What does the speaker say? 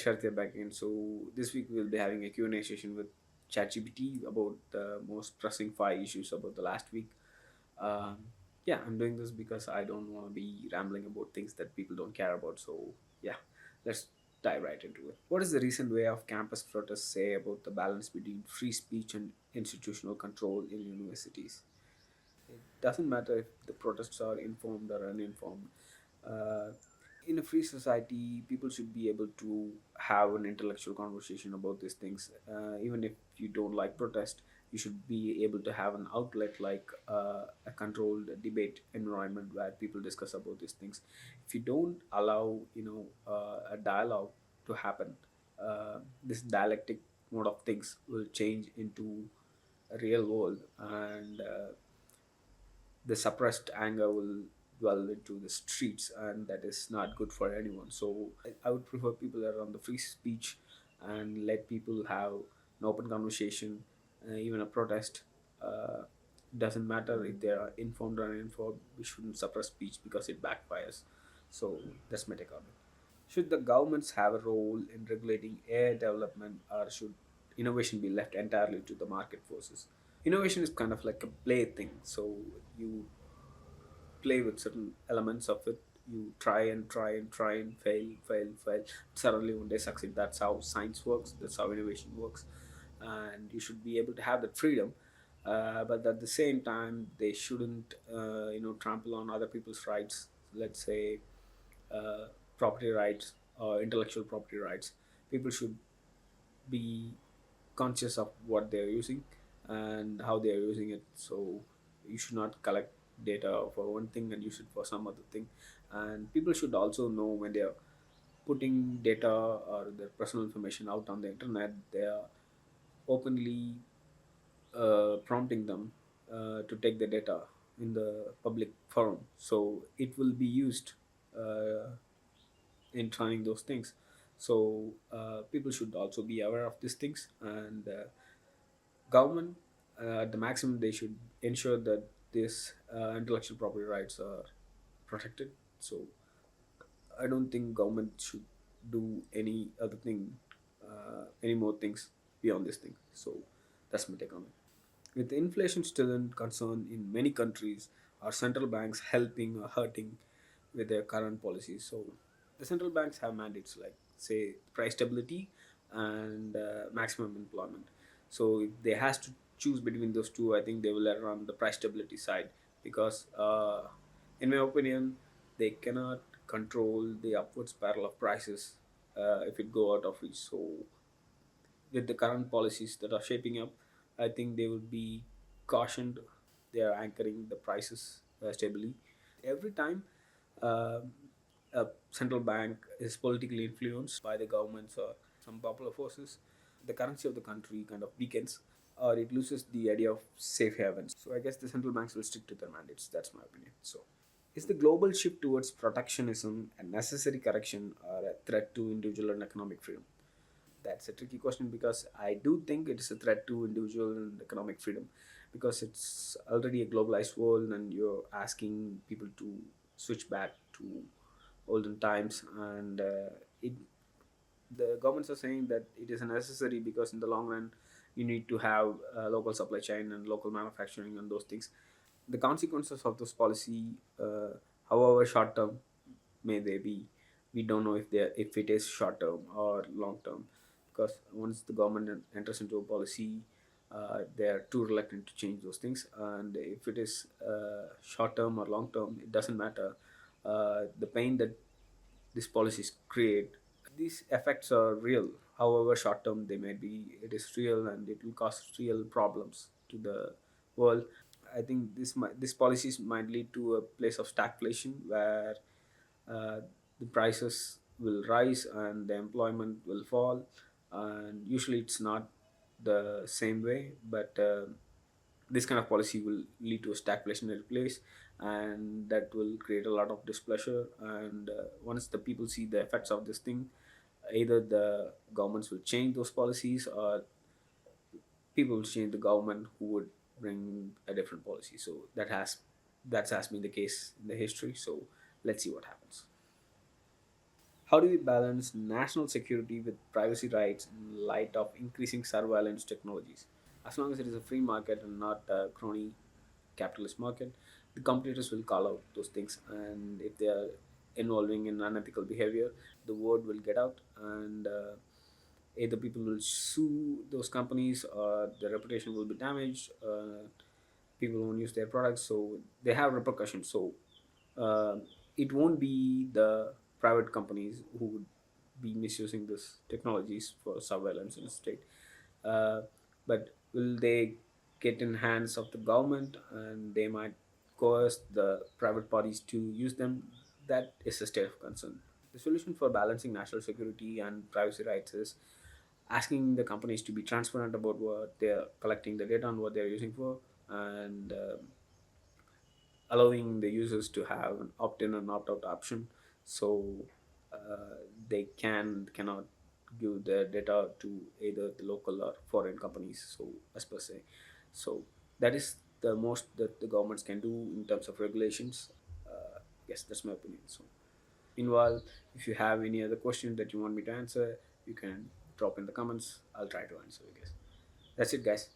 Sharath here back again. So this week we'll be having a Q&A session with ChatGPT about the most pressing five issues about the last week. Um, yeah, I'm doing this because I don't want to be rambling about things that people don't care about. So yeah, let's dive right into it. What is the recent way of campus protests say about the balance between free speech and institutional control in universities? It doesn't matter if the protests are informed or uninformed. Uh, in a free society, people should be able to have an intellectual conversation about these things. Even if you don't like protest, you should be able to have an outlet like a controlled debate environment where people discuss about these things. If you don't allow, a dialogue to happen, this dialectic mode of things will change into a real world, and the suppressed anger will dwell into the streets, and that is not good for anyone. So I would prefer people that are on the free speech and let people have an open conversation, even a protest. Doesn't matter if they are informed or uninformed, we shouldn't suppress speech because it backfires. So that's my take on it. Should the governments have a role in regulating AI development, or should innovation be left entirely to the market forces? Innovation is kind of like a play thing. So you play with certain elements of it. You try and try and try and fail. Suddenly one day succeed. That's how science works. That's how innovation works, and you should be able to have that freedom. But at the same time, they shouldn't, trample on other people's rights. Let's say uh, property rights or intellectual property rights. People should be conscious of what they're using and how they're using it. So you should not collect data for one thing and use it for some other thing. And people should also know when they're putting data or their personal information out on the internet, they are openly prompting them to take the data in the public forum. So it will be used uh, in trying those things. So people should also be aware of these things, and government, at the maximum, they should ensure that these intellectual property rights are protected. So I don't think government should do any other thing, any more things beyond this thing. So that's my take on it. With inflation still in concern in many countries, are central banks helping or hurting with their current policies? So the central banks have mandates like, say, price stability and maximum employment. So if they has to choose between those two, I think they will err on the price stability side, because in my opinion, they cannot control the upward spiral of prices if it go out of reach. So with the current policies that are shaping up, I think they would be cautioned. They are anchoring the prices stably. Every time um a central bank is politically influenced by the governments or some popular forces, the currency of the country kind of weakens, or it loses the idea of safe havens. So I guess the central banks will stick to their mandates. That's my opinion. So, is the global shift towards protectionism a necessary correction or a threat to individual and economic freedom? That's a tricky question, because I do think it is a threat to individual and economic freedom, because it's already a globalized world and you're asking people to switch back to olden times, and it the governments are saying that it is necessary because in the long run you need to have a local supply chain and local manufacturing and those things. The consequences of this policy, however short term may they be, we don't know if it is short term or long term, because once the government enters into a policy, they are too reluctant to change those things. And if it is short term or long term, it doesn't matter. The pain that these policies create, these effects are real. However short term they may be, it is real and it will cause real problems to the world. I think these policies might lead to a place of stagflation where uh, the prices will rise and the employment will fall. And usually it's not the same way, but this kind of policy will lead to a stagflationary place, and that will create a lot of displeasure. And once the people see the effects of this thing, either the governments will change those policies, or people will change the government who would bring a different policy. So that has been the case in the history. So let's see what happens. How do we balance national security with privacy rights in light of increasing surveillance technologies? As long as it is a free market and not a crony capitalist market, the competitors will call out those things, and if they are involving in unethical behavior, the word will get out, and either people will sue those companies or their reputation will be damaged. People won't use their products, so they have repercussions. So uh, it won't be the private companies who would be misusing this technologies for surveillance instead. uh, but will they get in hands of the government and they might coerce the private parties to use them? That is a state of concern. The solution for balancing national security and privacy rights is asking the companies to be transparent about what they're collecting the data and what they're using for, and allowing the users to have an opt-in and opt-out option, so they cannot give their data to either the local or foreign companies, so as per se. So that is the most that the governments can do in terms of regulations. Yes, that's my opinion. So meanwhile, if you have any other question that you want me to answer, you can drop in the comments. I'll try to answer, I guess. That's it, guys.